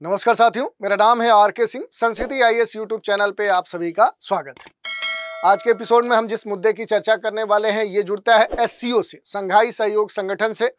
नमस्कार साथियों, मेरा नाम है आर.के. सिंह। संस्कृति आईएएस यूट्यूब चैनल पे आप सभी का स्वागत है। आज के एपिसोड में हम जिस मुद्दे की चर्चा करने वाले हैं ये जुड़ता है एससीओ से, संघाई सहयोग संगठन से,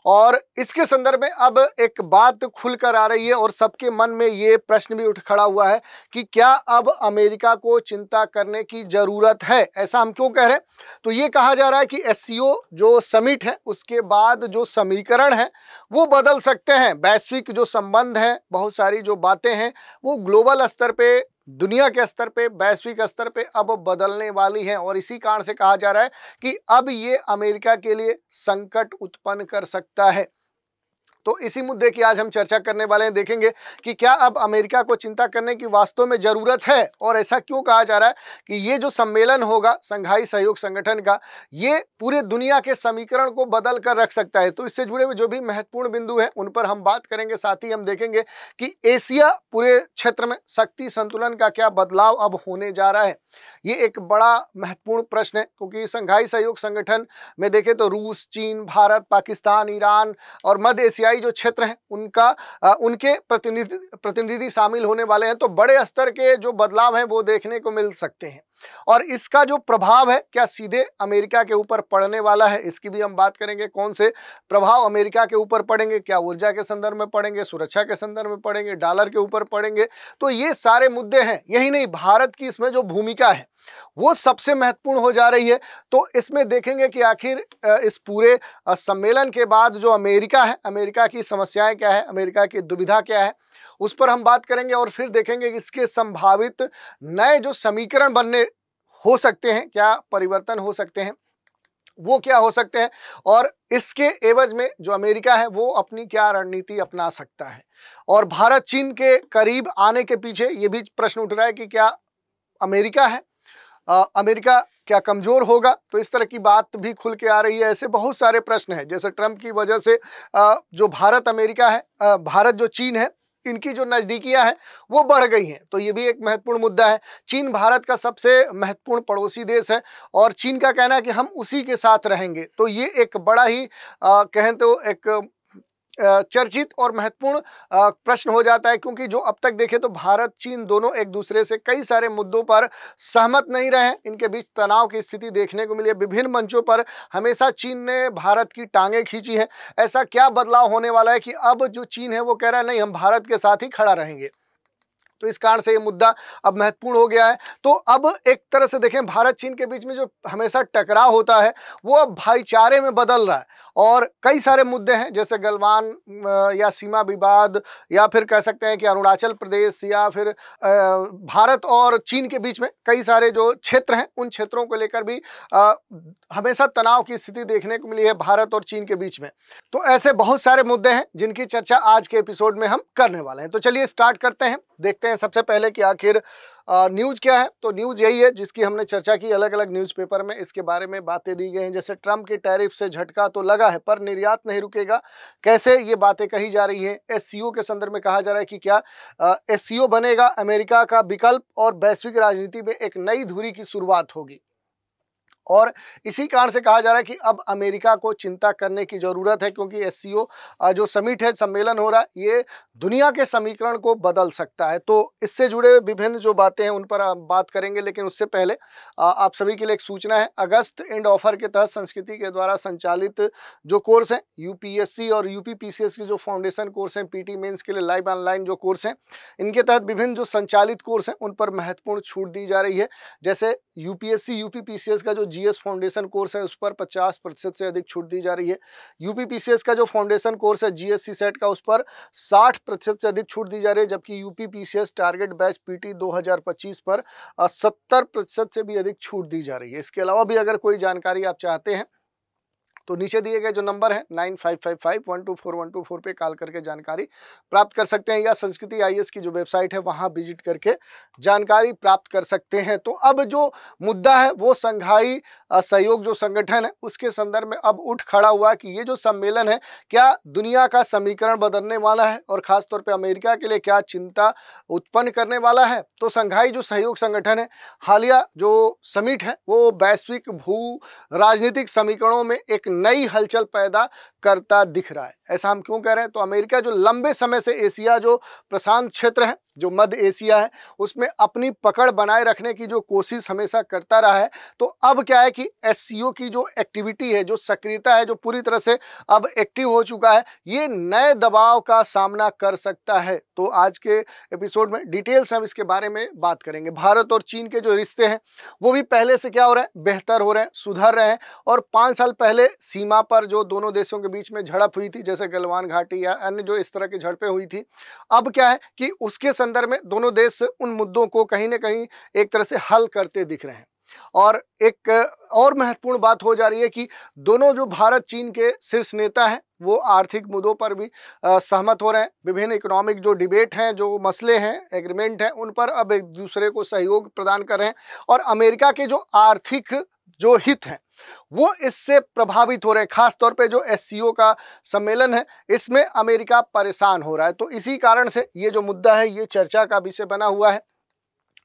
और इसके संदर्भ में अब एक बात खुलकर आ रही है और सबके मन में ये प्रश्न भी उठ खड़ा हुआ है कि क्या अब अमेरिका को चिंता करने की जरूरत है। ऐसा हम क्यों कह रहे हैं? तो ये कहा जा रहा है कि एससीओ जो समिट है उसके बाद जो समीकरण है वो बदल सकते हैं। वैश्विक जो संबंध है, बहुत सारी जो बातें हैं वो ग्लोबल स्तर पे, दुनिया के स्तर पे, वैश्विक स्तर पे अब बदलने वाली हैं और इसी कारण से कहा जा रहा है कि अब ये अमेरिका के लिए संकट उत्पन्न कर सकता है। तो इसी मुद्दे की आज हम चर्चा करने वाले हैं। देखेंगे कि क्या अब अमेरिका को चिंता करने की वास्तव में जरूरत है और ऐसा क्यों कहा जा रहा है कि ये जो सम्मेलन होगा संघाई सहयोग संगठन का, ये पूरे दुनिया के समीकरण को बदल कर रख सकता है। तो इससे जुड़े हुए जो भी महत्वपूर्ण बिंदु हैं उन पर हम बात करेंगे। साथ ही हम देखेंगे कि एशिया पूरे क्षेत्र में शक्ति संतुलन का क्या बदलाव अब होने जा रहा है। ये एक बड़ा महत्वपूर्ण प्रश्न है क्योंकि संघाई सहयोग संगठन में देखें तो रूस, चीन, भारत, पाकिस्तान, ईरान और मध्य एशियाई जो क्षेत्र हैं उनके प्रतिनिधि शामिल होने वाले हैं। तो बड़े स्तर के जो बदलाव हैं वो देखने को मिल सकते हैं और इसका जो प्रभाव है क्या सीधे अमेरिका के ऊपर पड़ने वाला है, इसकी भी हम बात करेंगे। कौन से प्रभाव अमेरिका के ऊपर पड़ेंगे, क्या ऊर्जा के संदर्भ में पड़ेंगे, सुरक्षा के संदर्भ में पड़ेंगे, डॉलर के ऊपर पड़ेंगे। तो ये सारे मुद्दे हैं। यही नहीं, भारत की इसमें जो भूमिका है वो सबसे महत्वपूर्ण हो जा रही है। तो इसमें देखेंगे कि आखिर इस पूरे सम्मेलन के बाद जो अमेरिका है, अमेरिका की समस्याएं क्या है, अमेरिका की दुविधा क्या है, उस पर हम बात करेंगे और फिर देखेंगे कि इसके संभावित नए जो समीकरण बनने हो सकते हैं, क्या परिवर्तन हो सकते हैं, वो क्या हो सकते हैं और इसके एवज में जो अमेरिका है वो अपनी क्या रणनीति अपना सकता है। और भारत चीन के करीब आने के पीछे ये भी प्रश्न उठ रहा है कि क्या अमेरिका है, अमेरिका क्या कमजोर होगा। तो इस तरह की बात भी खुल के आ रही है। ऐसे बहुत सारे प्रश्न हैं, जैसे ट्रंप की वजह से जो भारत अमेरिका है, भारत जो चीन है, इनकी जो नज़दीकियां हैं वो बढ़ गई हैं। तो ये भी एक महत्वपूर्ण मुद्दा है। चीन भारत का सबसे महत्वपूर्ण पड़ोसी देश है और चीन का कहना है कि हम उसी के साथ रहेंगे। तो ये एक बड़ा ही कहें तो एक चर्चित और महत्वपूर्ण प्रश्न हो जाता है क्योंकि जो अब तक देखें तो भारत चीन दोनों एक दूसरे से कई सारे मुद्दों पर सहमत नहीं रहे। इनके बीच तनाव की स्थिति देखने को मिली है। विभिन्न मंचों पर हमेशा चीन ने भारत की टांगें खींची है। ऐसा क्या बदलाव होने वाला है कि अब जो चीन है वो कह रहा है नहीं, हम भारत के साथ ही खड़ा रहेंगे। तो इस कारण से ये मुद्दा अब महत्वपूर्ण हो गया है। तो अब एक तरह से देखें, भारत चीन के बीच में जो हमेशा टकराव होता है वो अब भाईचारे में बदल रहा है और कई सारे मुद्दे हैं, जैसे गलवान या सीमा विवाद, या फिर कह सकते हैं कि अरुणाचल प्रदेश, या फिर भारत और चीन के बीच में कई सारे जो क्षेत्र हैं उन क्षेत्रों को लेकर भी हमेशा तनाव की स्थिति देखने को मिली है भारत और चीन के बीच में। तो ऐसे बहुत सारे मुद्दे हैं जिनकी चर्चा आज के एपिसोड में हम करने वाले हैं। तो चलिए स्टार्ट करते हैं। देखते हैं सबसे पहले कि आखिर न्यूज़ क्या है। तो न्यूज़ यही है जिसकी हमने चर्चा की, अलग अलग न्यूज़पेपर में इसके बारे में बातें दी गई हैं। जैसे ट्रंप की टैरिफ से झटका तो लगा है पर निर्यात नहीं रुकेगा, कैसे ये बातें कही जा रही हैं। एससीओ के संदर्भ में कहा जा रहा है कि क्या एससीओ बनेगा अमेरिका का विकल्प और वैश्विक राजनीति में एक नई धुरी की शुरुआत होगी। और इसी कारण से कहा जा रहा है कि अब अमेरिका को चिंता करने की ज़रूरत है क्योंकि एससीओ जो समिट है, सम्मेलन हो रहा है, ये दुनिया के समीकरण को बदल सकता है। तो इससे जुड़े विभिन्न जो बातें हैं उन पर हम बात करेंगे, लेकिन उससे पहले आप सभी के लिए एक सूचना है। अगस्त एंड ऑफर के तहत संस्कृति के द्वारा संचालित जो कोर्स हैं, यूपीएससी और यूपीपीसीएस की जो फाउंडेशन कोर्स हैं, पीटी मेंस के लिए लाइव ऑनलाइन जो कोर्स हैं, इनके तहत विभिन्न जो संचालित कोर्स हैं उन पर महत्वपूर्ण छूट दी जा रही है। जैसे यूपीएससी यूपीपीसीएस का जो जीएस फाउंडेशन कोर्स है उस पर 50% से अधिक छूट दी जा रही है। यूपीपीसीएस का जो फाउंडेशन कोर्स है जीएससी सेट का, उस पर 60% से अधिक छूट दी जा रही है, जबकि यूपीपीसीएस टारगेट बैच पीटी 2025 पर 70% से भी अधिक छूट दी जा रही है। इसके अलावा भी अगर कोई जानकारी आप चाहते हैं तो नीचे दिए गए जो नंबर है 9555124124 पे कॉल करके जानकारी प्राप्त कर सकते हैं, या संस्कृति आईएएस की जो वेबसाइट है वहां विजिट करके जानकारी प्राप्त कर सकते हैं। तो अब जो मुद्दा है वो संघाई सहयोग जो संगठन है उसके संदर्भ में अब उठ खड़ा हुआ कि ये जो सम्मेलन है क्या दुनिया का समीकरण बदलने वाला है और खासतौर पर अमेरिका के लिए क्या चिंता उत्पन्न करने वाला है। तो संघाई जो सहयोग संगठन है, हालिया जो समिट है वो वैश्विक भू राजनीतिक समीकरणों में एक नई हलचल पैदा करता दिख रहा है। ऐसा हम क्यों कह रहे हैं? तो अमेरिका जो लंबे समय से एशिया, जो प्रशांत क्षेत्र है, जो मध्य एशिया है, उसमें अपनी पकड़ बनाए रखने की जो कोशिश हमेशा करता रहा है, तो अब क्या है कि एससीओ की जो एक्टिविटी है, जो सक्रियता है, जो पूरी तरह से अब एक्टिव हो चुका है, ये नए दबाव का सामना कर सकता है। तो आज के एपिसोड में डिटेल्स हम इसके बारे में बात करेंगे। भारत और चीन के जो रिश्ते हैं वो भी पहले से क्या हो रहे हैं, बेहतर हो रहे हैं, सुधर रहे हैं। और 5 साल पहले सीमा पर जो दोनों देशों के बीच में झड़प हुई थी, जैसे गलवान घाटी या अन्य जो इस तरह की झड़पें हुई थी, अब क्या है कि उसके संदर्भ में दोनों देश उन मुद्दों को कहीं ना कहीं एक तरह से हल करते दिख रहे हैं। और एक और महत्वपूर्ण बात हो जा रही है कि दोनों जो भारत चीन के शीर्ष नेता हैं वो आर्थिक मुद्दों पर भी सहमत हो रहे हैं। विभिन्न इकोनॉमिक जो डिबेट हैं, जो मसले हैं, एग्रीमेंट हैं, उन पर अब एक दूसरे को सहयोग प्रदान कर रहे हैं। और अमेरिका के जो आर्थिक जो हित हैं वो इससे प्रभावित हो रहे हैं। खास तौर पे जो एससीओ का सम्मेलन है, इसमें अमेरिका परेशान हो रहा है। तो इसी कारण से ये जो मुद्दा है ये चर्चा का विषय बना हुआ है।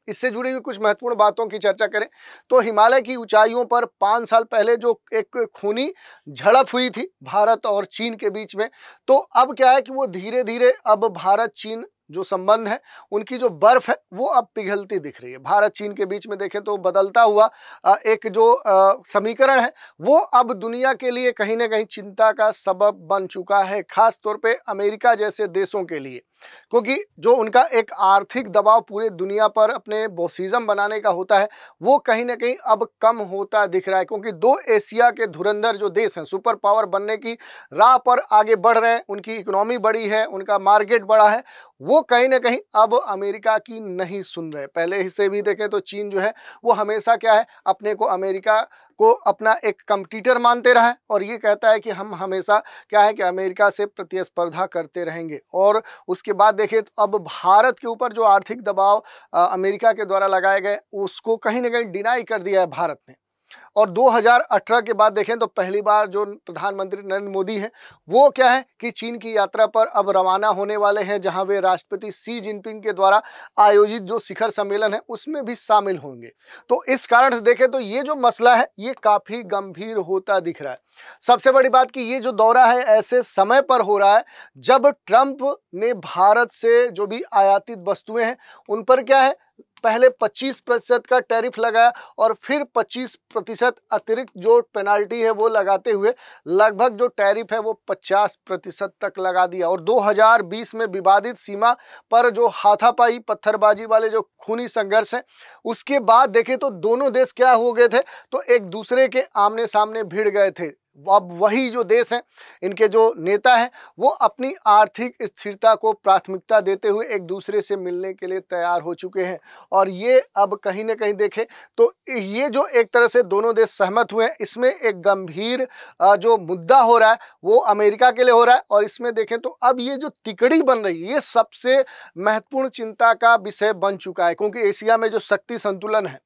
इससे जुड़ी हुई कुछ महत्वपूर्ण बातों की चर्चा करें तो हिमालय की ऊंचाइयों पर 5 साल पहले जो एक खूनी झड़प हुई थी भारत और चीन के बीच में, तो अब क्या है कि वो धीरे धीरे अब भारत चीन जो संबंध है, उनकी जो बर्फ है वो अब पिघलती दिख रही है। भारत चीन के बीच में देखें तो बदलता हुआ एक जो समीकरण है वो अब दुनिया के लिए कहीं ना कहीं चिंता का सबब बन चुका है, खास तौर पे अमेरिका जैसे देशों के लिए, क्योंकि जो उनका एक आर्थिक दबाव पूरे दुनिया पर अपने बोसिज्म बनाने का होता है वो कहीं ना कहीं अब कम होता दिख रहा है। क्योंकि दो एशिया के धुरंधर जो देश हैं, सुपर पावर बनने की राह पर आगे बढ़ रहे हैं, उनकी इकोनॉमी बड़ी है, उनका मार्केट बड़ा है, वो कहीं ना कहीं अब अमेरिका की नहीं सुन रहे। पहले ही से भी देखें तो चीन जो है वो हमेशा क्या है, अपने को अमेरिका को अपना एक कंपटीटर मानते रहा है और ये कहता है कि हम हमेशा क्या है कि अमेरिका से प्रतिस्पर्धा करते रहेंगे। और उसके बाद देखें तो अब भारत के ऊपर जो आर्थिक दबाव अमेरिका के द्वारा लगाए गए उसको कहीं ना कहीं डिनाई कर दिया है भारत ने। और 2018 के बाद देखें तो पहली बार जो प्रधानमंत्री नरेंद्र मोदी हैं वो क्या है कि चीन की यात्रा पर अब रवाना होने वाले हैं, जहां वे राष्ट्रपति शी जिनपिंग के द्वारा आयोजित जो शिखर सम्मेलन है उसमें भी शामिल होंगे। तो इस कारण से देखें तो ये जो मसला है ये काफी गंभीर होता दिख रहा है। सबसे बड़ी बात कि ये जो दौरा है ऐसे समय पर हो रहा है जब ट्रंप ने भारत से जो भी आयातित वस्तुएं हैं उन पर क्या है, पहले 25% का टैरिफ लगाया और फिर 25% अतिरिक्त जो पेनाल्टी है वो लगाते हुए लगभग जो टैरिफ है वो 50% तक लगा दिया। और 2020 में विवादित सीमा पर जो हाथापाई पत्थरबाजी वाले जो खूनी संघर्ष है उसके बाद देखें तो दोनों देश क्या हो गए थे, तो एक दूसरे के आमने सामने भिड़ गए थे। अब वही जो देश हैं, इनके जो नेता हैं वो अपनी आर्थिक स्थिरता को प्राथमिकता देते हुए एक दूसरे से मिलने के लिए तैयार हो चुके हैं। और ये अब कहीं ना कहीं देखें तो ये जो एक तरह से दोनों देश सहमत हुए हैं, इसमें एक गंभीर जो मुद्दा हो रहा है वो अमेरिका के लिए हो रहा है। और इसमें देखें तो अब ये जो तिकड़ी बन रही है ये सबसे महत्वपूर्ण चिंता का विषय बन चुका है, क्योंकि एशिया में जो शक्ति संतुलन है,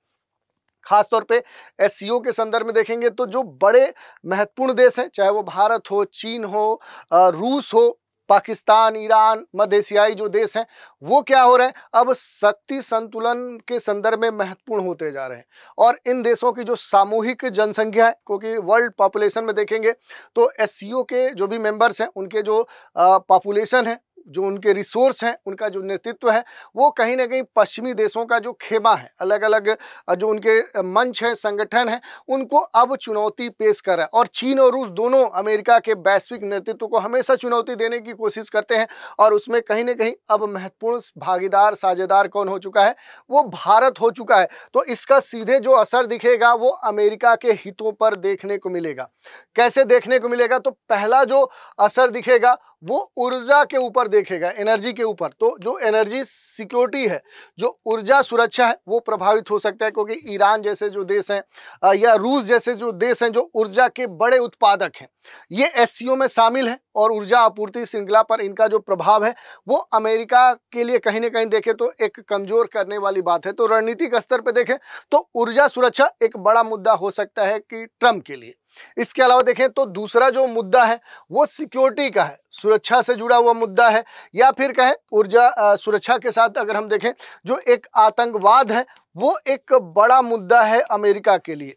खास तौर पे एससीओ के संदर्भ में देखेंगे तो जो बड़े महत्वपूर्ण देश हैं, चाहे वो भारत हो, चीन हो, रूस हो, पाकिस्तान, ईरान, मध्य एशियाई जो देश हैं वो क्या हो रहे हैं, अब शक्ति संतुलन के संदर्भ में महत्वपूर्ण होते जा रहे हैं। और इन देशों की जो सामूहिक जनसंख्या है, क्योंकि वर्ल्ड पॉपुलेशन में देखेंगे तो एससीओ के जो भी मेंबर्स हैं उनके जो पॉपुलेशन है, जो उनके रिसोर्स हैं, उनका जो नेतृत्व है वो कहीं ना कहीं पश्चिमी देशों का जो खेमा है, अलग अलग जो उनके मंच हैं, संगठन हैं, उनको अब चुनौती पेश कर रहा है। और चीन और रूस दोनों अमेरिका के वैश्विक नेतृत्व को हमेशा चुनौती देने की कोशिश करते हैं। और उसमें कहीं ना कहीं अब महत्वपूर्ण भागीदार, साझेदार कौन हो चुका है, वो भारत हो चुका है। तो इसका सीधे जो असर दिखेगा वो अमेरिका के हितों पर देखने को मिलेगा। कैसे देखने को मिलेगा? तो पहला जो असर दिखेगा वो ऊर्जा के ऊपर देखेगा, एनर्जी के ऊपर। तो जो एनर्जी सिक्योरिटी है, जो ऊर्जा सुरक्षा है वो प्रभावित हो सकता है, क्योंकि ईरान जैसे जो देश हैं या रूस जैसे जो देश हैं जो ऊर्जा के बड़े उत्पादक हैं, ये एससीओ में शामिल है और ऊर्जा आपूर्ति श्रृंखला पर इनका जो प्रभाव है वो अमेरिका के लिए कहीं ना कहीं देखें तो एक कमजोर करने वाली बात है। तो रणनीतिक स्तर पर देखें तो ऊर्जा सुरक्षा एक बड़ा मुद्दा हो सकता है कि ट्रंप के लिए। इसके अलावा देखें तो दूसरा जो मुद्दा है वो सिक्योरिटी का है, सुरक्षा से जुड़ा हुआ मुद्दा है, या फिर कहें ऊर्जा सुरक्षा के साथ अगर हम देखें जो एक आतंकवाद है वो एक बड़ा मुद्दा है अमेरिका के लिए।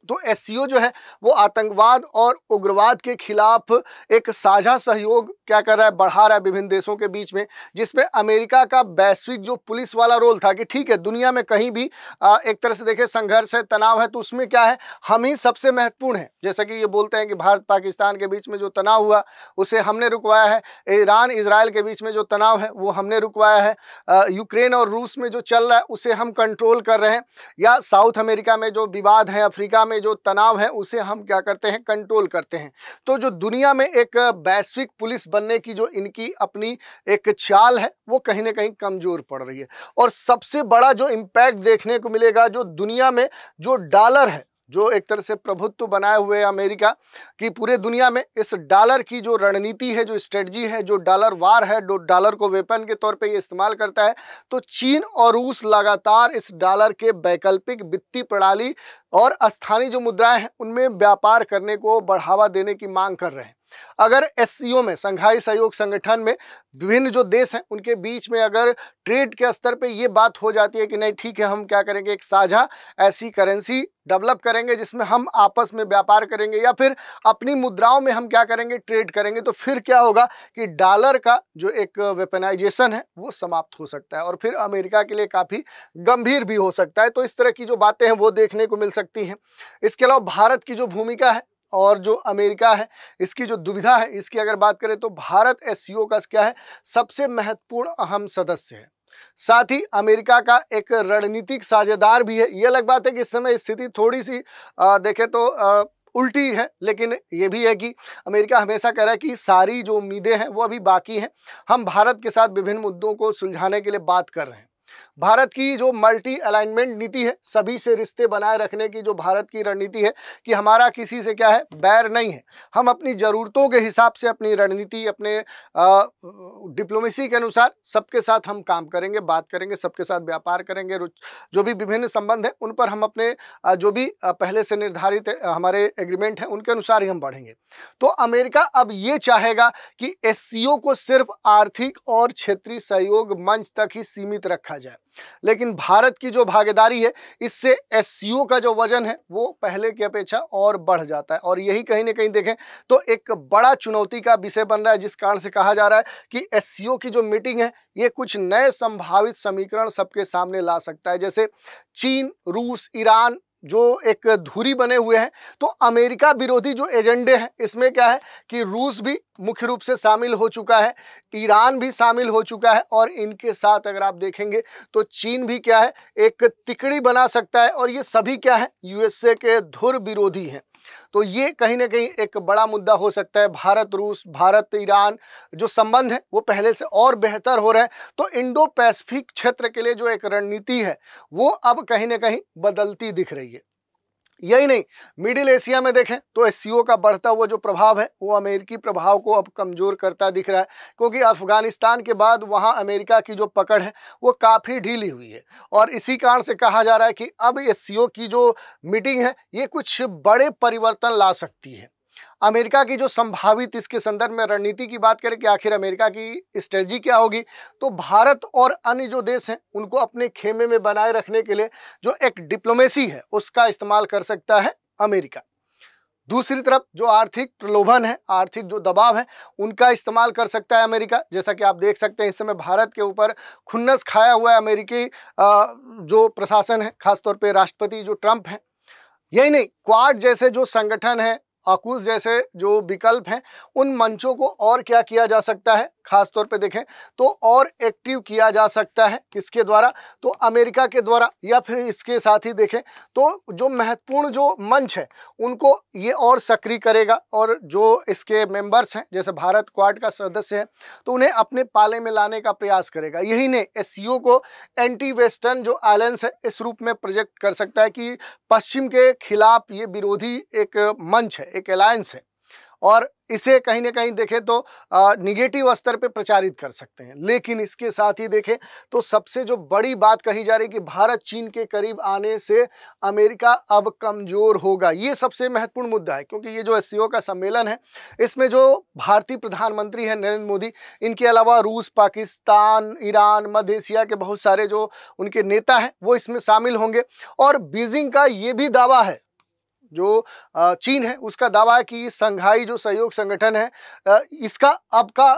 तो एससीओ जो है वो आतंकवाद और उग्रवाद के खिलाफ एक साझा सहयोग क्या कर रहा है, बढ़ा रहा है विभिन्न देशों के बीच में, जिसमें अमेरिका का वैश्विक जो पुलिस वाला रोल था कि ठीक है दुनिया में कहीं भी एक तरह से देखें संघर्ष है, तनाव है, तो उसमें क्या है हम ही सबसे महत्वपूर्ण है। जैसा कि ये बोलते हैं कि भारत पाकिस्तान के बीच में जो तनाव हुआ उसे हमने रुकवाया है, ईरान इजराइल के बीच में जो तनाव है वो हमने रुकवाया है, यूक्रेन और रूस में जो चल रहा है उसे हम कंट्रोल कर रहे हैं, या साउथ अमेरिका में जो विवाद है, अफ्रीका में जो तनाव है उसे हम क्या करते हैं, कंट्रोल करते हैं। तो जो दुनिया में एक वैश्विक पुलिस बनने की जो इनकी अपनी एक चाल है वो कहीं ना कहीं कमजोर पड़ रही है। और सबसे बड़ा जो इम्पैक्ट देखने को मिलेगा, जो दुनिया में जो डॉलर है, जो एक तरह से प्रभुत्व बनाए हुए अमेरिका की पूरे दुनिया में, इस डॉलर की जो रणनीति है, जो स्ट्रेटजी है, जो डॉलर वार है, जो डॉलर को वेपन के तौर पे ये इस्तेमाल करता है, तो चीन और रूस लगातार इस डॉलर के वैकल्पिक वित्तीय प्रणाली और स्थानीय जो मुद्राएं हैं उनमें व्यापार करने को बढ़ावा देने की मांग कर रहे हैं। अगर एससीओ में, संघाई सहयोग संगठन में विभिन्न जो देश हैं उनके बीच में अगर ट्रेड के स्तर पे ये बात हो जाती है कि नहीं ठीक है हम क्या करेंगे, एक साझा ऐसी करेंसी डेवलप करेंगे जिसमें हम आपस में व्यापार करेंगे या फिर अपनी मुद्राओं में हम क्या करेंगे, ट्रेड करेंगे, तो फिर क्या होगा कि डॉलर का जो एक वेपनाइजेशन है वो समाप्त हो सकता है और फिर अमेरिका के लिए काफ़ी गंभीर भी हो सकता है। तो इस तरह की जो बातें हैं वो देखने को मिल सकती हैं। इसके अलावा भारत की जो भूमिका है और जो अमेरिका है इसकी जो दुविधा है, इसकी अगर बात करें तो भारत एससीओ का क्या है, सबसे महत्वपूर्ण अहम सदस्य है, साथ ही अमेरिका का एक रणनीतिक साझेदार भी है। ये अलग बात है कि इस समय स्थिति थोड़ी सी देखें तो उल्टी है, लेकिन ये भी है कि अमेरिका हमेशा कह रहा है कि सारी जो उम्मीदें हैं वो अभी बाकी हैं, हम भारत के साथ विभिन्न मुद्दों को सुलझाने के लिए बात कर रहे हैं। भारत की जो मल्टी अलाइनमेंट नीति है, सभी से रिश्ते बनाए रखने की जो भारत की रणनीति है कि हमारा किसी से क्या है, बैर नहीं है, हम अपनी ज़रूरतों के हिसाब से अपनी रणनीति, अपने डिप्लोमेसी के अनुसार सबके साथ हम काम करेंगे, बात करेंगे, सबके साथ व्यापार करेंगे, जो भी विभिन्न संबंध हैं उन पर हम अपने जो भी पहले से निर्धारित हमारे एग्रीमेंट हैं उनके अनुसार ही हम बढ़ेंगे। तो अमेरिका अब ये चाहेगा कि एससीओ को सिर्फ आर्थिक और क्षेत्रीय सहयोग मंच तक ही सीमित रखा जाए, लेकिन भारत की जो भागीदारी है इससे एससीओ का जो वजन है वो पहले की अपेक्षा और बढ़ जाता है और यही कहीं ना कहीं देखें तो एक बड़ा चुनौती का विषय बन रहा है, जिस कारण से कहा जा रहा है कि एससीओ की जो मीटिंग है ये कुछ नए संभावित समीकरण सबके सामने ला सकता है। जैसे चीन, रूस, ईरान जो एक धुरी बने हुए हैं, तो अमेरिका विरोधी जो एजेंडे हैं इसमें क्या है कि रूस भी मुख्य रूप से शामिल हो चुका है, ईरान भी शामिल हो चुका है और इनके साथ अगर आप देखेंगे तो चीन भी क्या है, एक तिकड़ी बना सकता है और ये सभी क्या है, यूएसए के धुर विरोधी हैं। तो ये कहीं ना कहीं एक बड़ा मुद्दा हो सकता है। भारत रूस, भारत ईरान जो संबंध है वो पहले से और बेहतर हो रहे हैं, तो इंडो पैसिफिक क्षेत्र के लिए जो एक रणनीति है वो अब कहीं ना कहीं बदलती दिख रही है। यही नहीं, मिडिल एशिया में देखें तो एससीओ का बढ़ता हुआ जो प्रभाव है वो अमेरिकी प्रभाव को अब कमज़ोर करता दिख रहा है, क्योंकि अफगानिस्तान के बाद वहां अमेरिका की जो पकड़ है वो काफ़ी ढीली हुई है और इसी कारण से कहा जा रहा है कि अब एससीओ की जो मीटिंग है ये कुछ बड़े परिवर्तन ला सकती है। अमेरिका की जो संभावित इसके संदर्भ में रणनीति की बात करें कि आखिर अमेरिका की स्ट्रेटजी क्या होगी, तो भारत और अन्य जो देश हैं उनको अपने खेमे में बनाए रखने के लिए जो एक डिप्लोमेसी है उसका इस्तेमाल कर सकता है अमेरिका। दूसरी तरफ जो आर्थिक प्रलोभन है, आर्थिक जो दबाव है उनका इस्तेमाल कर सकता है अमेरिका। जैसा कि आप देख सकते हैं इस समय भारत के ऊपर खुन्नस खाया हुआ है अमेरिकी जो प्रशासन है, खासतौर पर राष्ट्रपति जो ट्रंप हैं। यही नहीं, क्वाड जैसे जो संगठन है, AUKUS जैसे जो विकल्प हैं, उन मंचों को और क्या किया जा सकता है, खासतौर पे देखें तो और एक्टिव किया जा सकता है। किसके द्वारा, तो अमेरिका के द्वारा, या फिर इसके साथ ही देखें तो जो महत्वपूर्ण जो मंच है उनको ये और सक्रिय करेगा और जो इसके मेंबर्स हैं जैसे भारत क्वाड का सदस्य है तो उन्हें अपने पाले में लाने का प्रयास करेगा। यही नहीं, एससीओ को एंटी वेस्टर्न जो अलायंस है इस रूप में प्रोजेक्ट कर सकता है कि पश्चिम के खिलाफ ये विरोधी एक मंच है, एक अलायंस है और इसे कहीं ना कहीं देखें तो निगेटिव स्तर पे प्रचारित कर सकते हैं। लेकिन इसके साथ ही देखें तो सबसे जो बड़ी बात कही जा रही है कि भारत चीन के करीब आने से अमेरिका अब कमज़ोर होगा, ये सबसे महत्वपूर्ण मुद्दा है, क्योंकि ये जो एससीओ का सम्मेलन है इसमें जो भारतीय प्रधानमंत्री हैं नरेंद्र मोदी, इनके अलावा रूस, पाकिस्तान, ईरान, मध्य एशिया के बहुत सारे जो उनके नेता हैं वो इसमें शामिल होंगे और बीजिंग का ये भी दावा है, जो चीन है उसका दावा है कि संघाई जो सहयोग संगठन है इसका अब का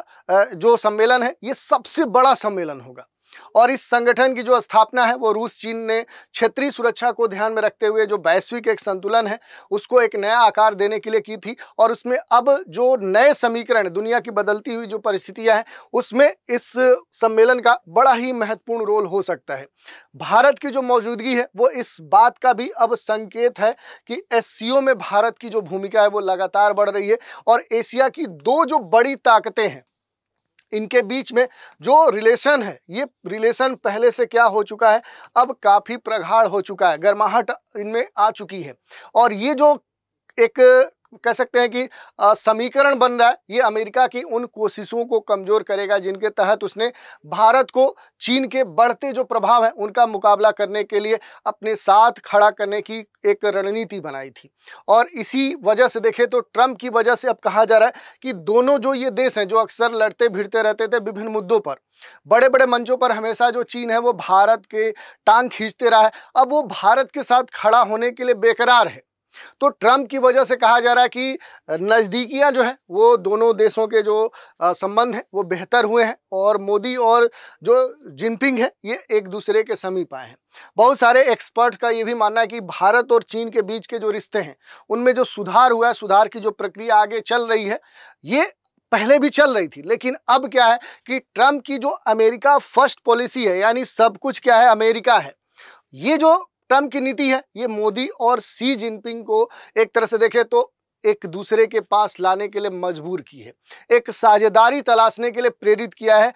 जो सम्मेलन है ये सबसे बड़ा सम्मेलन होगा। और इस संगठन की जो स्थापना है वो रूस चीन ने क्षेत्रीय सुरक्षा को ध्यान में रखते हुए जो वैश्विक एक संतुलन है उसको एक नया आकार देने के लिए की थी। और उसमें अब जो नए समीकरण, दुनिया की बदलती हुई जो परिस्थितियां हैं उसमें इस सम्मेलन का बड़ा ही महत्वपूर्ण रोल हो सकता है। भारत की जो मौजूदगी है वो इस बात का भी अब संकेत है कि एससीओ में भारत की जो भूमिका है वो लगातार बढ़ रही है। और एशिया की दो जो बड़ी ताकतें हैं इनके बीच में जो रिलेशन है, ये रिलेशन पहले से क्या हो चुका है, अब काफ़ी प्रगाढ़ हो चुका है, गर्माहट इनमें आ चुकी है। और ये जो एक कह सकते हैं कि समीकरण बन रहा है ये अमेरिका की उन कोशिशों को कमज़ोर करेगा जिनके तहत उसने भारत को चीन के बढ़ते जो प्रभाव है उनका मुकाबला करने के लिए अपने साथ खड़ा करने की एक रणनीति बनाई थी। और इसी वजह से देखें तो ट्रंप की वजह से अब कहा जा रहा है कि दोनों जो ये देश हैं जो अक्सर लड़ते भिड़ते रहते थे विभिन्न मुद्दों पर, बड़े बड़े मंचों पर हमेशा जो चीन है वो भारत के टांग खींचते रहा है, अब वो भारत के साथ खड़ा होने के लिए बेकरार है। तो ट्रंप की वजह से कहा जा रहा है कि नज़दीकियां जो है वो दोनों देशों के जो संबंध हैं वो बेहतर हुए हैं और मोदी और जो जिनपिंग है ये एक दूसरे के समीप आए हैं। बहुत सारे एक्सपर्ट्स का ये भी मानना है कि भारत और चीन के बीच के जो रिश्ते हैं उनमें जो सुधार हुआ है, सुधार की जो प्रक्रिया आगे चल रही है ये पहले भी चल रही थी, लेकिन अब क्या है कि ट्रंप की जो अमेरिका फर्स्ट पॉलिसी है, यानी सब कुछ क्या है अमेरिका है, ये जो ट्रंप की नीति है ये मोदी और शी जिनपिंग को एक तरह से देखें तो एक दूसरे के पास लाने के लिए मजबूर की है, एक साझेदारी तलाशने के लिए प्रेरित किया है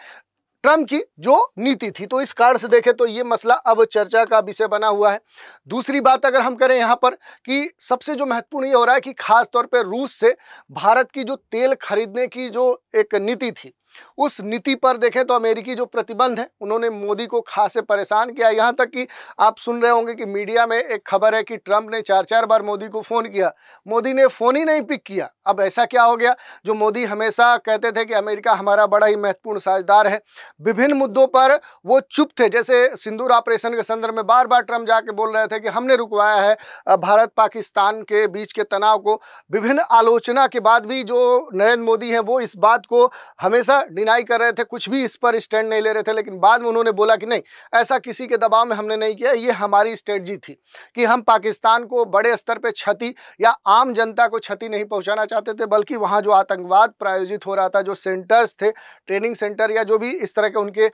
ट्रंप की जो नीति थी। तो इस कारण से देखें तो ये मसला अब चर्चा का विषय बना हुआ है। दूसरी बात अगर हम करें यहाँ पर कि सबसे जो महत्वपूर्ण ये हो रहा है कि खास तौर पे रूस से भारत की जो तेल खरीदने की जो एक नीति थी उस नीति पर देखें तो अमेरिकी जो प्रतिबंध है उन्होंने मोदी को खासे परेशान किया। यहाँ तक कि आप सुन रहे होंगे कि मीडिया में एक खबर है कि ट्रंप ने 4-4 बार मोदी को फ़ोन किया, मोदी ने फ़ोन ही नहीं पिक किया। अब ऐसा क्या हो गया, जो मोदी हमेशा कहते थे कि अमेरिका हमारा बड़ा ही महत्वपूर्ण साझेदार है, विभिन्न मुद्दों पर वो चुप थे। जैसे सिंदूर ऑपरेशन के संदर्भ में बार बार ट्रंप जाके बोल रहे थे कि हमने रुकवाया है भारत पाकिस्तान के बीच के तनाव को। विभिन्न आलोचना के बाद भी जो नरेंद्र मोदी हैं वो इस बात को हमेशा डिनाई कर रहे थे, कुछ भी इस पर स्टैंड नहीं ले रहे थे। लेकिन बाद में उन्होंने बोला कि नहीं, ऐसा किसी के दबाव में हमने नहीं किया, ये हमारी स्ट्रेटजी थी कि हम पाकिस्तान को बड़े स्तर पे क्षति या आम जनता को क्षति नहीं पहुंचाना चाहते थे, बल्कि वहां जो आतंकवाद प्रायोजित हो रहा था, जो सेंटर्स थे, ट्रेनिंग सेंटर या जो भी इस तरह के उनके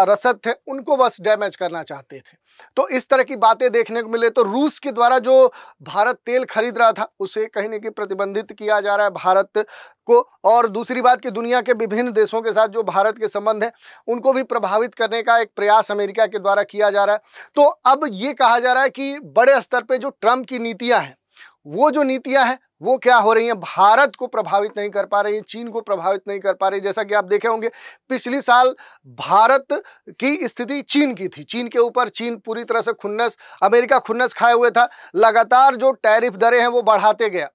रसद थे, उनको बस डैमेज करना चाहते थे। तो इस तरह की बातें देखने को मिले। तो रूस के द्वारा जो भारत तेल खरीद रहा था उसे कहीं न कहीं प्रतिबंधित किया जा रहा है भारत को। और दूसरी बात कि दुनिया के विभिन्न देशों के साथ जो भारत के संबंध हैं उनको भी प्रभावित करने का एक प्रयास अमेरिका के द्वारा किया जा रहा है। तो अब ये कहा जा रहा है कि बड़े स्तर पे जो ट्रंप की नीतियां हैं, वो जो नीतियां हैं वो क्या हो रही हैं, भारत को प्रभावित नहीं कर पा रही हैं, चीन को प्रभावित नहीं कर पा रही। जैसा कि आप देखे होंगे पिछली साल भारत की स्थिति चीन की थी, चीन के ऊपर चीन पूरी तरह से खुन्नस, अमेरिका खुन्नस खाए हुए था, लगातार जो टैरिफ दरें हैं वो बढ़ाते गया।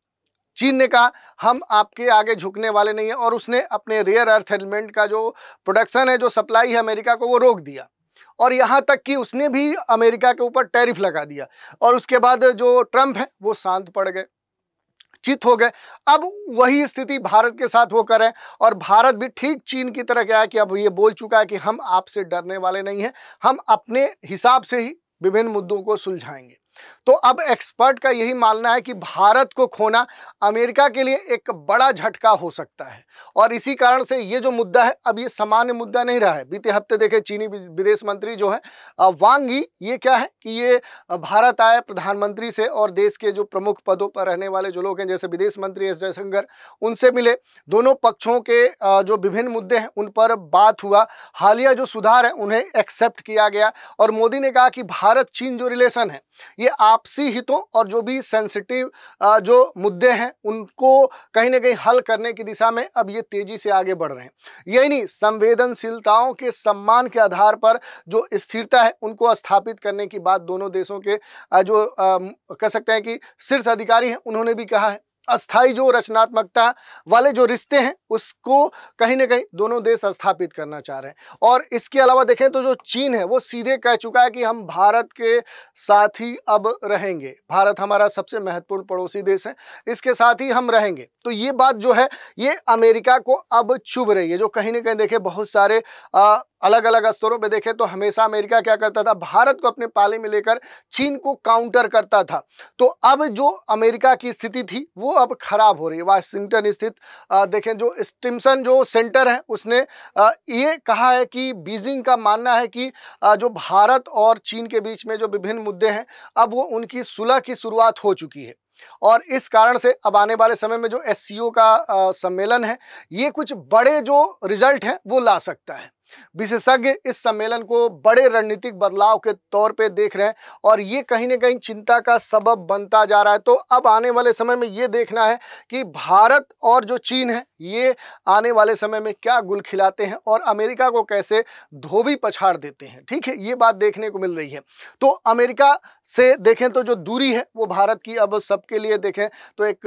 चीन ने कहा हम आपके आगे झुकने वाले नहीं हैं और उसने अपने रेयर अर्थ एलिमेंट का जो प्रोडक्शन है, जो सप्लाई है अमेरिका को, वो रोक दिया। और यहाँ तक कि उसने भी अमेरिका के ऊपर टैरिफ लगा दिया। और उसके बाद जो ट्रंप है वो शांत पड़ गए, चित हो गए। अब वही स्थिति भारत के साथ वो करें और भारत भी ठीक चीन की तरह क्या है कि अब ये बोल चुका है कि हम आपसे डरने वाले नहीं हैं, हम अपने हिसाब से ही विभिन्न मुद्दों को सुलझाएंगे। तो अब एक्सपर्ट का यही मानना है कि भारत को खोना अमेरिका के लिए एक बड़ा झटका हो सकता है। और इसी कारण से ये जो मुद्दा है अब ये सामान्य मुद्दा नहीं रहा है। बीते हफ्ते देखे चीनी विदेश मंत्री जो है वांग यी, ये क्या है कि ये भारत आए प्रधानमंत्री से और देश के जो प्रमुख पदों पर रहने वाले जो लोग हैं जैसे विदेश मंत्री एस जयशंकर, उनसे मिले, दोनों पक्षों के जो विभिन्न मुद्दे हैं उन पर बात हुआ, हालिया जो सुधार है उन्हें एक्सेप्ट किया गया। और मोदी ने कहा कि भारत चीन जो रिलेशन है ये आपसी हितों और जो भी सेंसिटिव जो मुद्दे हैं उनको कहीं ना कहीं हल करने की दिशा में अब ये तेजी से आगे बढ़ रहे हैं। यही नहीं, संवेदनशीलताओं के सम्मान के आधार पर जो स्थिरता है उनको स्थापित करने की बात दोनों देशों के जो कह सकते हैं कि शीर्ष अधिकारी हैं उन्होंने भी कहा है। अस्थाई जो रचनात्मकता वाले जो रिश्ते हैं उसको कहीं ना कहीं दोनों देश स्थापित करना चाह रहे हैं। और इसके अलावा देखें तो जो चीन है वो सीधे कह चुका है कि हम भारत के साथ ही अब रहेंगे, भारत हमारा सबसे महत्वपूर्ण पड़ोसी देश है, इसके साथ ही हम रहेंगे। तो ये बात जो है ये अमेरिका को अब चुभ रही है, जो कहीं ना कहीं देखें बहुत सारे अलग अलग स्तरों पे देखें तो हमेशा अमेरिका क्या करता था, भारत को अपने पाले में लेकर चीन को काउंटर करता था। तो अब जो अमेरिका की स्थिति थी वो अब खराब हो रही है। वाशिंगटन स्थित देखें जो स्टिम्सन जो सेंटर है उसने ये कहा है कि बीजिंग का मानना है कि जो भारत और चीन के बीच में जो विभिन्न मुद्दे हैं अब वो उनकी सुलह की शुरुआत हो चुकी है, और इस कारण से अब आने वाले समय में जो एससीओ का सम्मेलन है ये कुछ बड़े जो रिजल्ट हैं वो ला सकता है। विशेषज्ञ इस सम्मेलन को बड़े रणनीतिक बदलाव के तौर पे देख रहे हैं और ये कहीं ना कहीं चिंता का सबब बनता जा रहा है। तो अब आने वाले समय में ये देखना है कि भारत और जो चीन है ये आने वाले समय में क्या गुल खिलाते हैं और अमेरिका को कैसे धोबी पछाड़ देते हैं। ठीक है, ये बात देखने को मिल रही है। तो अमेरिका से देखें तो जो दूरी है वो भारत की अब सबके लिए देखें तो एक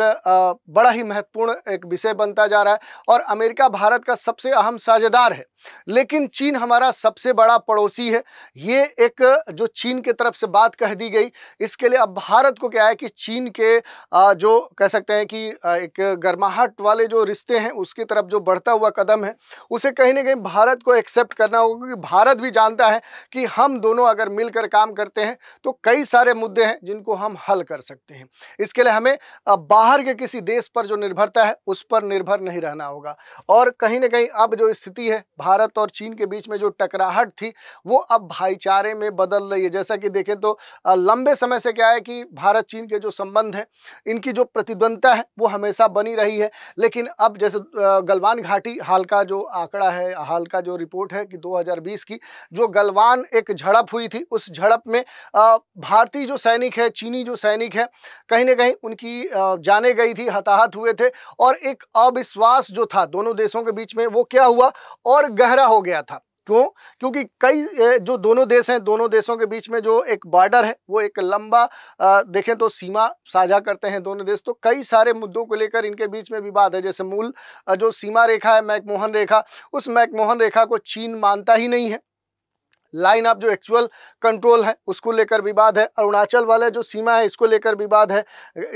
बड़ा ही महत्वपूर्ण एक विषय बनता जा रहा है, और अमेरिका भारत का सबसे अहम साझेदार है लेकिन चीन हमारा सबसे बड़ा पड़ोसी है। ये एक जो चीन की तरफ से बात कह दी गई, इसके लिए अब भारत को क्या है कि चीन के जो कह सकते हैं कि एक गर्माहट वाले जो रिश्ते हैं उसकी तरफ जो बढ़ता हुआ कदम है उसे कहीं ना कहीं भारत को एक्सेप्ट करना होगा, क्योंकि भारत भी जानता है कि हम दोनों अगर मिलकर काम करते हैं तो कई सारे मुद्दे हैं जिनको हम हल कर सकते हैं। इसके लिए हमें बाहर के किसी देश पर जो निर्भरता है उस पर निर्भर नहीं रहना होगा। और कहीं ना कहीं अब जो स्थिति है भारत और चीन के बीच में जो टकराहट थी वो अब भाईचारे में बदल रही है। जैसा कि देखें तो लंबे समय से क्या है कि भारत चीन के जो संबंध है इनकी जो प्रतिद्वंदता है वो हमेशा बनी रही है, लेकिन अब जैसे गलवान घाटी हाल का जो आंकड़ा है, हाल का जो रिपोर्ट है कि 2020 की जो गलवान एक झड़प हुई थी, उस झड़प में भारतीय जो सैनिक है, चीनी जो सैनिक है, कहीं ना कहीं उनकी जाने गई थी, हताहत हुए थे, और एक अविश्वास जो था दोनों देशों के बीच में वो क्या हुआ और गहरा हो गया था। क्यों? क्योंकि कई जो दोनों देश हैं, दोनों देशों के बीच में जो एक बॉर्डर है वो एक लंबा देखें तो सीमा साझा करते हैं दोनों देश, तो कई सारे मुद्दों को लेकर इनके बीच में विवाद है। जैसे मूल जो सीमा रेखा है मैकमोहन रेखा, उस मैकमोहन रेखा को चीन मानता ही नहीं है। लाइन ऑफ जो एक्चुअल कंट्रोल है उसको लेकर विवाद है। अरुणाचल वाला जो सीमा है इसको लेकर विवाद है।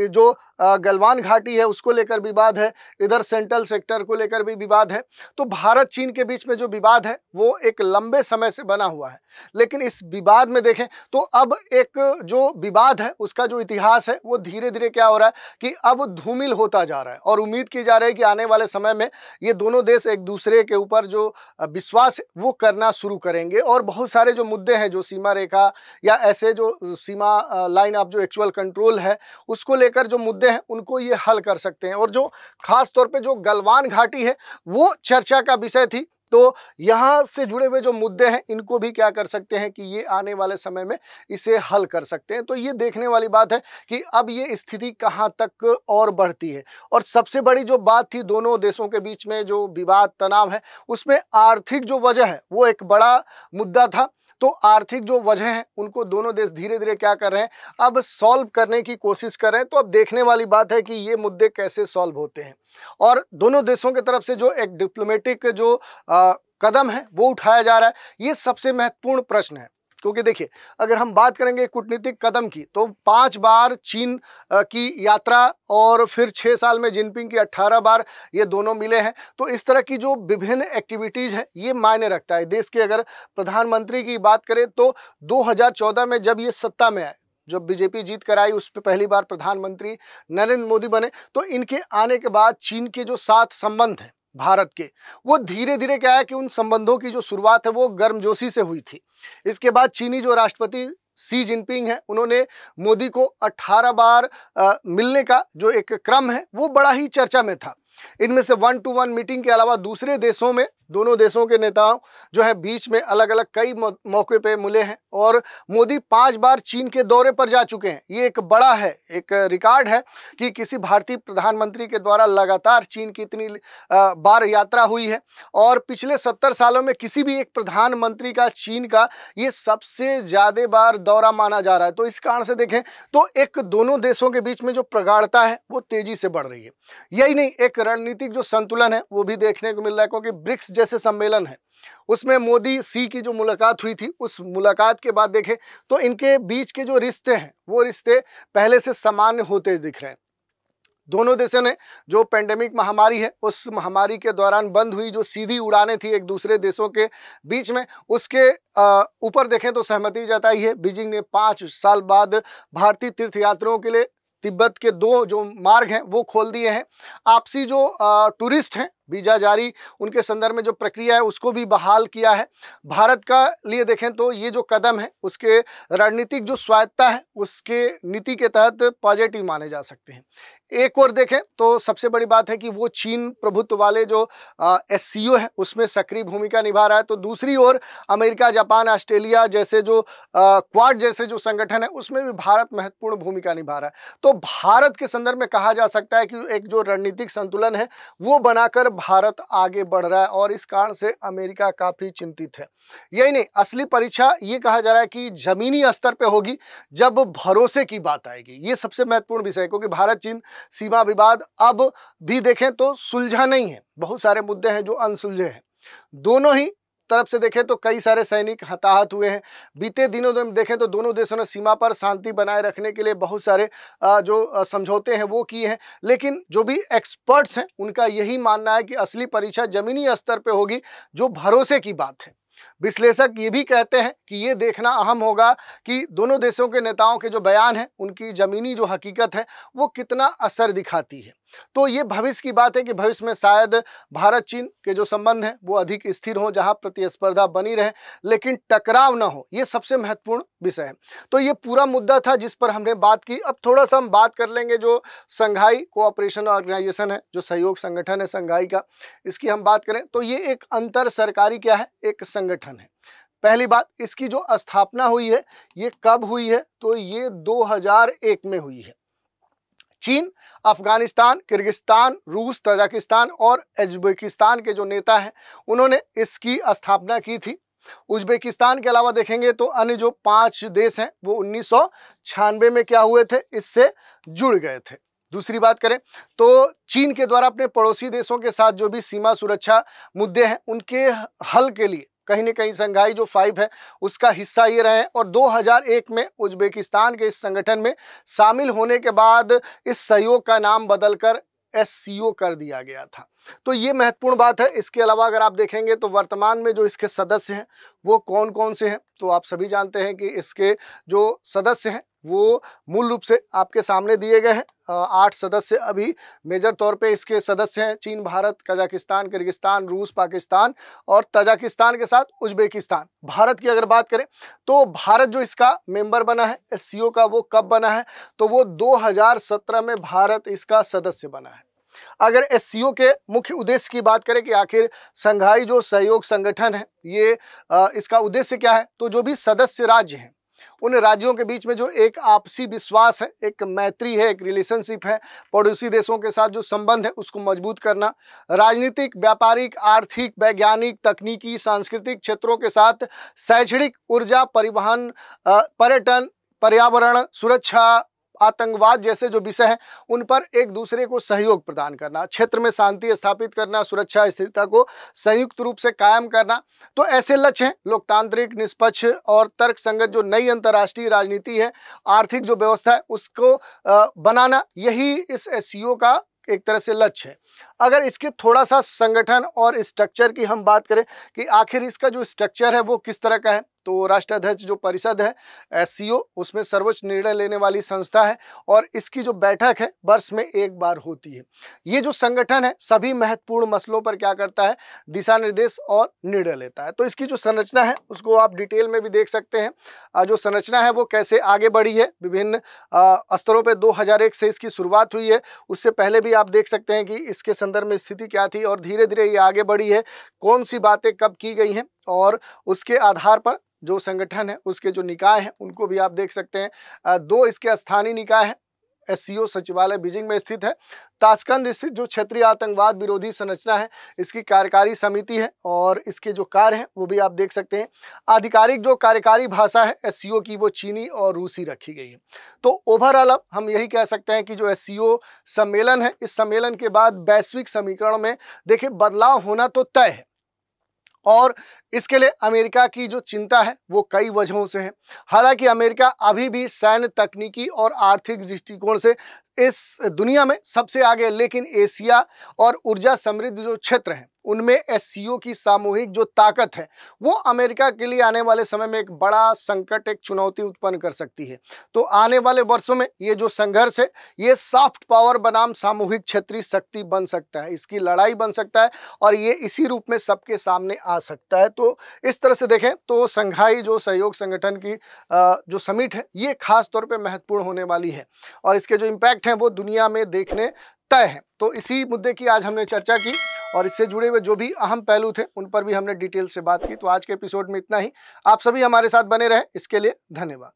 जो गलवान घाटी है उसको लेकर विवाद है। इधर सेंट्रल सेक्टर को लेकर भी विवाद है। तो भारत चीन के बीच में जो विवाद है वो एक लंबे समय से बना हुआ है, लेकिन इस विवाद में देखें तो अब एक जो विवाद है उसका जो इतिहास है वो धीरे धीरे क्या हो रहा है कि अब धूमिल होता जा रहा है, और उम्मीद की जा रही है कि आने वाले समय में ये दोनों देश एक दूसरे के ऊपर जो विश्वास है वो करना शुरू करेंगे, और बहुत सारे जो मुद्दे हैं जो सीमा रेखा या ऐसे जो सीमा लाइन ऑफ जो एक्चुअल कंट्रोल है उसको लेकर जो मुद्दे हैं उनको ये हल कर सकते हैं। और जो खास तौर पे जो गलवान घाटी है वो चर्चा का विषय थी, तो यहाँ से जुड़े हुए जो मुद्दे हैं इनको भी क्या कर सकते हैं कि ये आने वाले समय में इसे हल कर सकते हैं। तो ये देखने वाली बात है कि अब ये स्थिति कहाँ तक और बढ़ती है। और सबसे बड़ी जो बात थी दोनों देशों के बीच में जो विवाद तनाव है उसमें आर्थिक जो वजह है वो एक बड़ा मुद्दा था। तो आर्थिक जो वजह हैं उनको दोनों देश धीरे धीरे क्या कर रहे हैं अब सॉल्व करने की कोशिश कर रहे हैं। तो अब देखने वाली बात है कि ये मुद्दे कैसे सॉल्व होते हैं, और दोनों देशों की तरफ से जो एक डिप्लोमेटिक जो कदम है वो उठाया जा रहा है, ये सबसे महत्वपूर्ण प्रश्न है। क्योंकि देखिए अगर हम बात करेंगे कूटनीतिक कदम की तो 5 बार चीन की यात्रा और फिर 6 साल में जिनपिंग की 18 बार ये दोनों मिले हैं। तो इस तरह की जो विभिन्न एक्टिविटीज़ है ये मायने रखता है। देश के अगर प्रधानमंत्री की बात करें तो 2014 में जब ये सत्ता में आए, जब बीजेपी जीत कर आई, उस पर पहली बार प्रधानमंत्री नरेंद्र मोदी बने, तो इनके आने के बाद चीन के जो 7 संबंध हैं भारत के वो धीरे धीरे क्या है कि उन संबंधों की जो शुरुआत है वो गर्मजोशी से हुई थी। इसके बाद चीनी जो राष्ट्रपति शी जिनपिंग है उन्होंने मोदी को 18 बार मिलने का जो एक क्रम है वो बड़ा ही चर्चा में था। इनमें से 1-to-1 मीटिंग के अलावा दूसरे देशों में दोनों देशों के नेताओं जो है बीच में अलग अलग कई मौके पे मिले हैं और मोदी 5 बार चीन के दौरे पर जा चुके हैं। ये एक बड़ा है, एक रिकॉर्ड है कि किसी भारतीय प्रधानमंत्री के द्वारा लगातार चीन की इतनी बार यात्रा हुई है और पिछले 70 सालों में किसी भी एक प्रधानमंत्री का चीन का ये सबसे ज़्यादा बार दौरा माना जा रहा है। तो इस कारण से देखें तो एक दोनों देशों के बीच में जो प्रगाढ़ता है वो तेजी से बढ़ रही है। यही नहीं, एक रणनीतिक जो संतुलन है वो भी देखने को मिल रहा है, क्योंकि ब्रिक्स जैसे सम्मेलन है उसमें मोदी सी की जो मुलाकात हुई थी, उस मुलाकात के बाद देखें तो इनके बीच के जो रिश्ते हैं वो रिश्ते पहले से सामान्य होते दिख रहे हैं। दोनों देशों ने जो पेंडेमिक महामारी है उस महामारी के दौरान बंद हुई जो सीधी उड़ानें थी एक दूसरे देशों के बीच में, उसके ऊपर देखें तो सहमति जताई है। बीजिंग ने 5 साल बाद भारतीय तीर्थयात्रियों के लिए तिब्बत के 2 जो मार्ग हैं वो खोल दिए हैं। आपसी जो टूरिस्ट हैं वीज़ा जारी उनके संदर्भ में जो प्रक्रिया है उसको भी बहाल किया है। भारत का लिए देखें तो ये जो कदम है उसके रणनीतिक जो स्वायत्तता है उसके नीति के तहत पॉजिटिव माने जा सकते हैं। एक और देखें तो सबसे बड़ी बात है कि वो चीन प्रभुत्व वाले जो SCO है उसमें सक्रिय भूमिका निभा रहा है, तो दूसरी ओर अमेरिका, जापान, ऑस्ट्रेलिया जैसे जो क्वाड जैसे जो संगठन है उसमें भी भारत महत्वपूर्ण भूमिका निभा रहा है। तो भारत के संदर्भ में कहा जा सकता है कि एक जो रणनीतिक संतुलन है वो बनाकर भारत आगे बढ़ रहा है और इस कारण से अमेरिका काफ़ी चिंतित है। यही नहीं, असली परीक्षा ये कहा जा रहा है कि जमीनी स्तर पे होगी जब भरोसे की बात आएगी। ये सबसे महत्वपूर्ण विषय है, क्योंकि भारत चीन सीमा विवाद अब भी देखें तो सुलझा नहीं है, बहुत सारे मुद्दे हैं जो अनसुलझे हैं। दोनों ही तरफ से देखें तो कई सारे सैनिक हताहत हुए हैं। बीते दिनों में देखें तो दोनों देशों ने सीमा पर शांति बनाए रखने के लिए बहुत सारे जो समझौते हैं वो किए हैं, लेकिन जो भी एक्सपर्ट्स हैं उनका यही मानना है कि असली परीक्षा जमीनी स्तर पे होगी, जो भरोसे की बात है। विश्लेषक ये भी कहते हैं कि ये देखना अहम होगा कि दोनों देशों के नेताओं के जो बयान हैं उनकी जमीनी जो हकीकत है वो कितना असर दिखाती है। तो ये भविष्य की बात है कि भविष्य में शायद भारत चीन के जो संबंध हैं वो अधिक स्थिर हो, जहां प्रतिस्पर्धा बनी रहे लेकिन टकराव ना हो। ये सबसे महत्वपूर्ण विषय है। तो ये पूरा मुद्दा था जिस पर हमने बात की। अब थोड़ा सा हम बात कर लेंगे जो संघाई कोऑपरेशन ऑर्गेनाइजेशन है, जो सहयोग संगठन है संघाई का, इसकी हम बात करें तो ये एक अंतर सरकारी क्या है, एक संगठन है। पहली बात, इसकी जो स्थापना हुई है ये कब हुई है, तो ये 2001 में हुई है। चीन, अफगानिस्तान, किर्गिस्तान, रूस, तजाकिस्तान और उज्बेकिस्तान के जो नेता हैं उन्होंने इसकी स्थापना की थी। उज्बेकिस्तान के अलावा देखेंगे तो अन्य जो 5 देश हैं वो 1996 में क्या हुए थे, इससे जुड़ गए थे। दूसरी बात करें तो चीन के द्वारा अपने पड़ोसी देशों के साथ जो भी सीमा सुरक्षा मुद्दे हैं उनके हल के लिए कहीं न कहीं संघाई जो 5 है उसका हिस्सा ये रहे और 2001 में उज्बेकिस्तान के इस संगठन में शामिल होने के बाद इस सहयोग का नाम बदलकर SCO कर दिया गया था। तो ये महत्वपूर्ण बात है। इसके अलावा अगर आप देखेंगे तो वर्तमान में जो इसके सदस्य हैं वो कौन कौन से हैं, तो आप सभी जानते हैं कि इसके जो सदस्य हैं वो मूल रूप से आपके सामने दिए गए हैं। 8 सदस्य अभी मेजर तौर पे इसके सदस्य हैं। चीन, भारत, कजाकिस्तान, किर्गिस्तान, रूस, पाकिस्तान और तजाकिस्तान के साथ उज्बेकिस्तान। भारत की अगर बात करें तो भारत जो इसका मेंबर बना है SCO का, वो कब बना है, तो वो 2017 में भारत इसका सदस्य बना है। अगर SCO के मुख्य उद्देश्य की बात करें कि आखिर संघाई जो सहयोग संगठन है ये इसका उद्देश्य क्या है, तो जो भी सदस्य राज्य हैं उन राज्यों के बीच में जो एक आपसी विश्वास है, एक मैत्री है, एक रिलेशनशिप है, पड़ोसी देशों के साथ जो संबंध है उसको मजबूत करना, राजनीतिक, व्यापारिक, आर्थिक, वैज्ञानिक, तकनीकी, सांस्कृतिक क्षेत्रों के साथ शैक्षणिक, ऊर्जा, परिवहन, पर्यटन, पर्यावरण, सुरक्षा, आतंकवाद जैसे जो विषय हैं उन पर एक दूसरे को सहयोग प्रदान करना, क्षेत्र में शांति स्थापित करना, सुरक्षा स्थिरता को संयुक्त रूप से कायम करना। तो ऐसे लक्ष्य हैं। लोकतांत्रिक, निष्पक्ष और तर्कसंगत जो नई अंतर्राष्ट्रीय राजनीति है, आर्थिक जो व्यवस्था है उसको बनाना, यही इस SCO का एक तरह से लक्ष्य है। अगर इसके थोड़ा सा संगठन और स्ट्रक्चर की हम बात करें कि आखिर इसका जो स्ट्रक्चर है वो किस तरह का है, तो राष्ट्राध्यक्ष जो परिषद है SCO उसमें सर्वोच्च निर्णय लेने वाली संस्था है और इसकी जो बैठक है वर्ष में एक बार होती है। ये जो संगठन है सभी महत्वपूर्ण मसलों पर क्या करता है, दिशा निर्देश और निर्णय लेता है। तो इसकी जो संरचना है उसको आप डिटेल में भी देख सकते हैं। जो संरचना है वो कैसे आगे बढ़ी है, विभिन्न स्तरों पर 2001 से इसकी शुरुआत हुई है। उससे पहले भी आप देख सकते हैं कि इसके अंदर में स्थिति क्या थी और धीरे धीरे ये आगे बढ़ी है, कौन सी बातें कब की गई हैं, और उसके आधार पर जो संगठन है उसके जो निकाय हैं उनको भी आप देख सकते हैं। दो इसके स्थानीय निकाय हैं। एससीओ सचिवालय बीजिंग में स्थित है। ताशकंद स्थित जो क्षेत्रीय आतंकवाद विरोधी संरचना है इसकी कार्यकारी समिति है, और इसके जो कार्य हैं वो भी आप देख सकते हैं। आधिकारिक जो कार्यकारी भाषा है एससीओ की वो चीनी और रूसी रखी गई है। तो ओवरऑल अब हम यही कह सकते हैं कि जो एससीओ सम्मेलन है, इस सम्मेलन के बाद वैश्विक समीकरण में देखिए बदलाव होना तो तय है, और इसके लिए अमेरिका की जो चिंता है वो कई वजहों से है। हालांकि अमेरिका अभी भी सैन्य, तकनीकी और आर्थिक दृष्टिकोण से इस दुनिया में सबसे आगे है, लेकिन एशिया और ऊर्जा समृद्ध जो क्षेत्र हैं उनमें एससीओ की सामूहिक जो ताकत है वो अमेरिका के लिए आने वाले समय में एक बड़ा संकट, एक चुनौती उत्पन्न कर सकती है। तो आने वाले वर्षों में ये जो संघर्ष है ये सॉफ्ट पावर बनाम सामूहिक क्षेत्रीय शक्ति बन सकता है, इसकी लड़ाई बन सकता है, और ये इसी रूप में सबके सामने आ सकता है। तो इस तरह से देखें तो शंघाई जो सहयोग संगठन की जो समिट है ये खास तौर पर महत्वपूर्ण होने वाली है, और इसके जो इम्पैक्ट हैं वो दुनिया में देखने तय है। तो इसी मुद्दे की आज हमने चर्चा की, और इससे जुड़े हुए जो भी अहम पहलू थे उन पर भी हमने डिटेल से बात की। तो आज के एपिसोड में इतना ही। आप सभी हमारे साथ बने रहें, इसके लिए धन्यवाद।